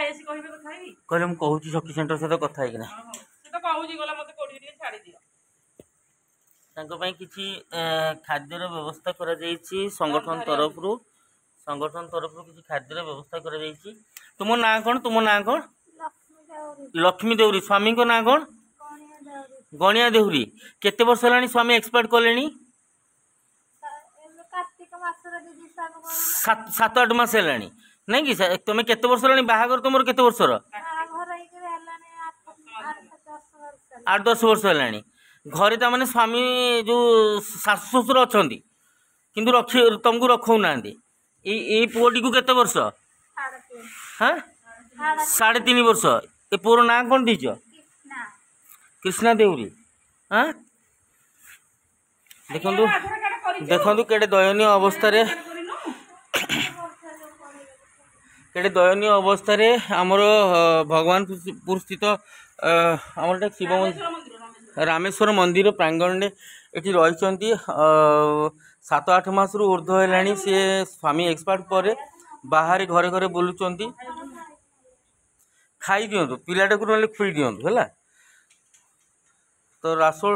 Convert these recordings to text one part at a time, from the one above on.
कहले मु कहूँ सखी सेंटर सहित कथा है किसी खाद्यर व्यवस्था करा संगठन तरफ किसी खाद्यर व्यवस्था करा तुम ना कौन लक्ष्मी देउरी स्वामी को ना कौन गणिया देउरी केते वर्ष है स्वामी एक्सपायर कले 7-8 मास है नहीं कि तुम केते वर्ष है बाहागर तुम केते वर्ष 8-10 वर्ष है घरे ताने स्वामी जो शाशु शशुर अच्छा कि तुमको रखु ना पुओटी को केते वर्ष हाँ 3.5 वर्ष ए पुअर ना कौन दीच कृष्णा देउरी हाँ देखु केड़े दयनीय अवस्था आमर भगवानपुर स्थित आमर शिव रामेश्वर मंदिर प्रांगण में ये रही 7-8 मास रु ऊर्ध्व है सी स्वामी एक्सपायर पर बाहर घरे घरे बुलुंट खाई दिंतु पिलाटा को ना खुई दिंतु है तो रासोल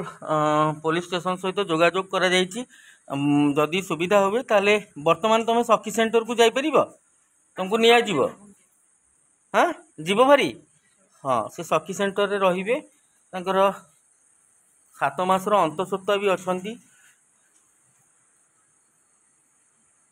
पुलिस स्टेशन सहित जोगाजोग करा जदि सुविधा हुए ताले वर्तमान तुम सखी सेंटर को जापर तुमको निया जीव हाँ जीव भारी हाँ से सखी सेंटर रे रहिबे 7 मासर अंतस्वत्ता भी अच्छा